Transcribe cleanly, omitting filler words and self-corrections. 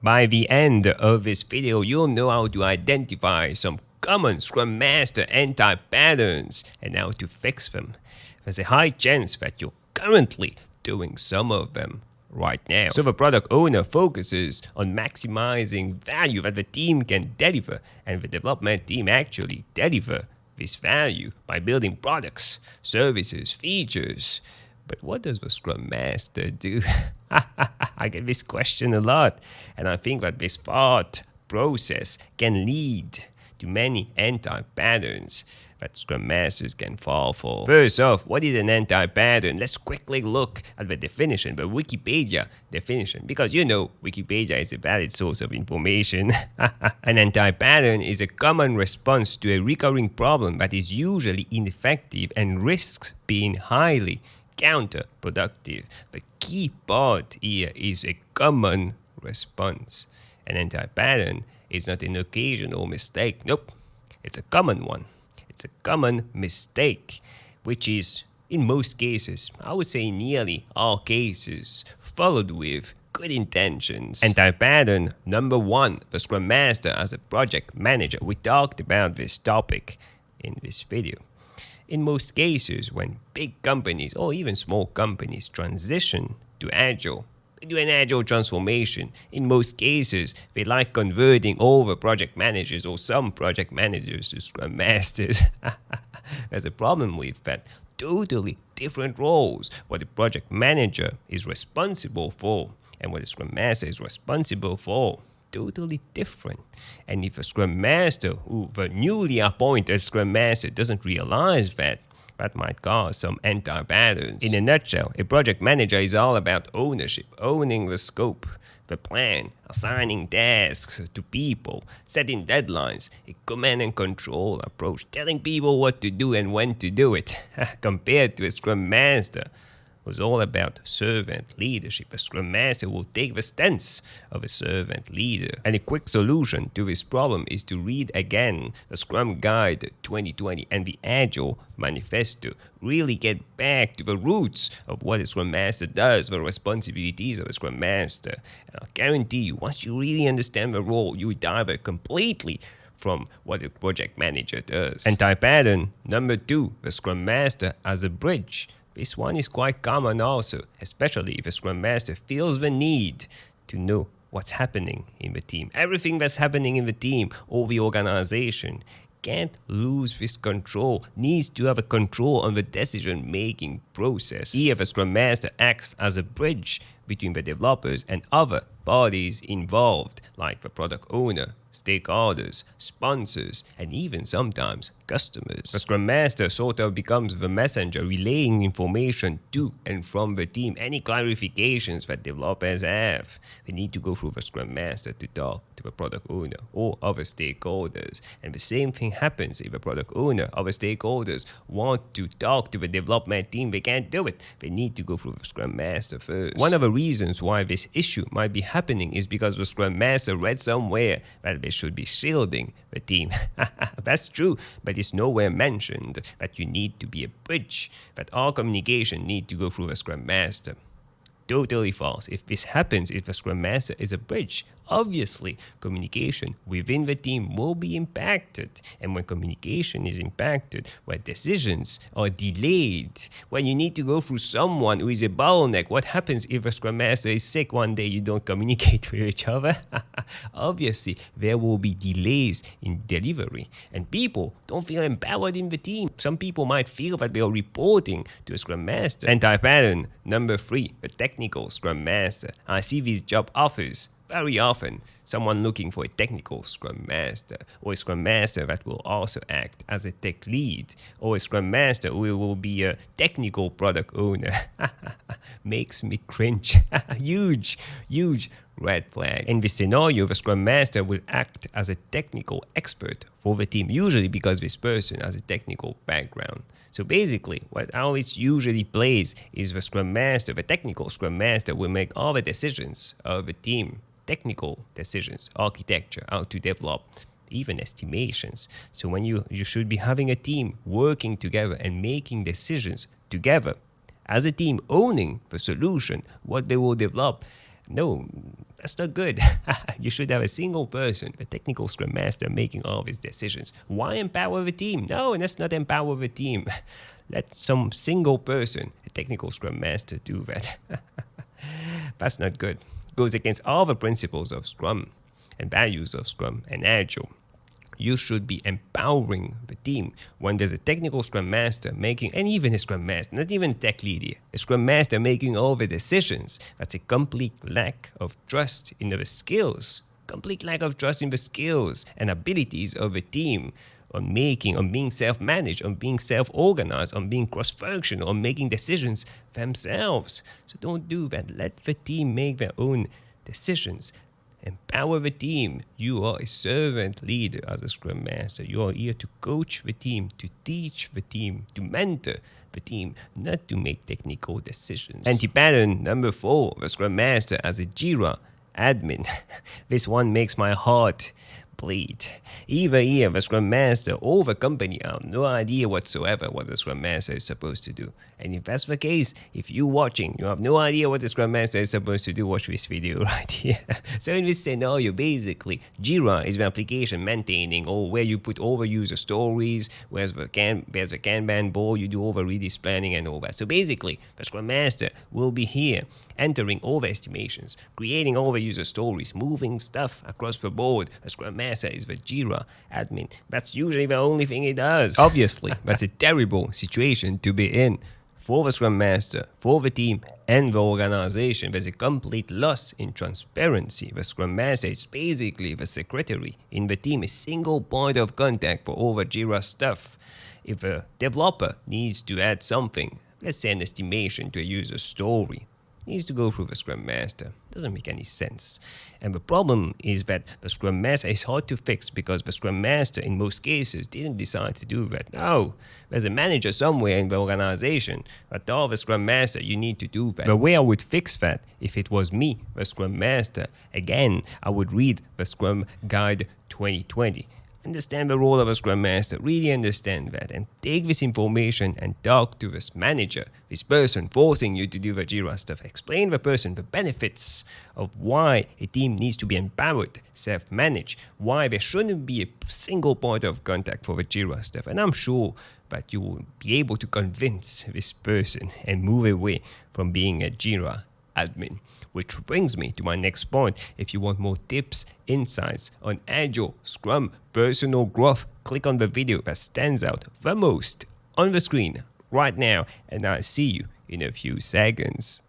By the end of this video, you'll know how to identify some common Scrum Master anti-patterns and how to fix them. There's a high chance that you're currently doing some of them right now. So the product owner focuses on maximizing value that the team can deliver, and the development team actually deliver this value by building products, services, features. But what does the Scrum Master do? I get this question a lot, and I think that this thought process can lead to many anti-patterns that Scrum Masters can fall for. First off, what is an anti-pattern? Let's quickly look at the definition, the Wikipedia definition, because you know Wikipedia is a valid source of information. An anti-pattern is a common response to a recurring problem that is usually ineffective and risks being highly counterproductive. The key part here is a common response. An anti-pattern is not an occasional mistake. Nope, it's a common one. It's a common mistake, which is, in most cases, I would say nearly all cases, followed with good intentions. Anti-pattern number one, the Scrum Master as a project manager. We talked about this topic in this video. In most cases, when big companies or even small companies transition to Agile, they do an Agile transformation. In most cases, they like converting all the project managers or some project managers to Scrum Masters. There's a problem with that. Totally different roles. What the project manager is responsible for and what the Scrum Master is responsible for. Totally different. And if a Scrum Master, the newly appointed Scrum Master, doesn't realize that might cause some anti-patterns. In a nutshell, a project manager is all about ownership, owning the scope, the plan, assigning tasks to people, setting deadlines, a command and control approach, telling people what to do and when to do it, compared to a Scrum Master was all about servant leadership. A Scrum Master will take the stance of a servant leader. And a quick solution to this problem is to read again the Scrum Guide 2020 and the Agile Manifesto. Really get back to the roots of what a Scrum Master does, the responsibilities of a Scrum Master. And I'll guarantee you, once you really understand the role, you divert completely from what a project manager does. Anti-pattern number two, the Scrum Master as a bridge. This one is quite common also, especially if a Scrum Master feels the need to know what's happening in the team. Everything that's happening in the team or the organization. Can't lose this control, needs to have a control on the decision-making process. Here, the Scrum Master acts as a bridge between the developers and other parties involved, like the product owner, stakeholders, sponsors, and even sometimes customers. The Scrum Master sort of becomes the messenger relaying information to and from the team. Any clarifications that developers have, they need to go through the Scrum Master to talk to the product owner or other stakeholders. And the same thing happens if the product owner or the stakeholders want to talk to the development team. They can't do it. They need to go through the Scrum Master first. One of the reasons why this issue might be happening is because the Scrum Master read somewhere that they should be shielding the team. That's true, but it's nowhere mentioned that you need to be a bridge, that all communication need to go through the Scrum Master. Totally false. If this happens, if a Scrum Master is a bridge, obviously communication within the team will be impacted. And when communication is impacted, when decisions are delayed, when you need to go through someone who is a bottleneck, what happens if a Scrum Master is sick one day, you don't communicate with each other? Obviously, there will be delays in delivery. And people don't feel empowered in the team. Some people might feel that they are reporting to a Scrum Master. Anti-pattern number three, the technical Scrum Master. I see these job offers very often, someone looking for a technical Scrum Master, or a Scrum Master that will also act as a tech lead, or a Scrum Master who will be a technical product owner. Makes me cringe. Huge red flag. In this scenario, the Scrum Master will act as a technical expert for the team, usually because this person has a technical background. So basically, how it usually plays is the Scrum Master, the technical Scrum Master, will make all the decisions of the team. Technical decisions, architecture, how to develop, even estimations. So when you should be having a team working together and making decisions together as a team, owning the solution, what they will develop. No, That's not good. You should have a single person, the technical Scrum Master, making all of his decisions. Why empower the team? No, let's not empower the team. Let some single person, a technical Scrum Master, do that. That's not good. It goes against all the principles of Scrum and values of Scrum and Agile. You should be empowering the team. When there's a technical Scrum Master making, and even a Scrum Master, not even a tech lead here, a Scrum Master making all the decisions, that's a complete lack of trust in the skills, complete lack of trust in the skills and abilities of the team on being self-managed, on being self-organized, on being cross-functional, on making decisions themselves. So don't do that. Let the team make their own decisions. Empower the team. You are a servant leader as a Scrum Master. You are here to coach the team, to teach the team, to mentor the team, not to make technical decisions. Anti-pattern number 4, the Scrum Master as a JIRA admin. This one makes my heart bleed. Either here, the Scrum Master or the company have no idea whatsoever what the Scrum Master is supposed to do. And if that's the case, if you're watching, you have no idea what the Scrum Master is supposed to do, watch this video right here. So in this scenario, basically, JIRA is the application maintaining or where you put all the user stories, there's the Kanban board, you do all the release planning and all that. So basically, the Scrum Master will be here, entering all the estimations, creating all the user stories, moving stuff across the board. The Scrum Master is the JIRA admin. That's usually the only thing he does. Obviously, that's a terrible situation to be in. For the Scrum Master, for the team, and the organization, there's a complete loss in transparency. The Scrum Master is basically the secretary in the team, a single point of contact for all the JIRA stuff. If a developer needs to add something, let's say an estimation to a user story, needs to go through the Scrum Master. Doesn't make any sense. And the problem is that the Scrum Master is hard to fix because the Scrum Master in most cases didn't decide to do that. No, there's a manager somewhere in the organization, but all the Scrum Master, you need to do that. The way I would fix that, if it was me, the Scrum Master, again, I would read the Scrum Guide 2020. Understand the role of a Scrum Master, really understand that, and take this information and talk to this manager, this person forcing you to do the JIRA stuff. Explain the person the benefits of why a team needs to be empowered, self-managed, why there shouldn't be a single point of contact for the JIRA stuff. And I'm sure that you will be able to convince this person and move away from being a JIRA admin. Which brings me to my next point. If you want more tips, insights on Agile, Scrum, personal growth, click on the video that stands out the most on the screen right now, and I'll see you in a few seconds.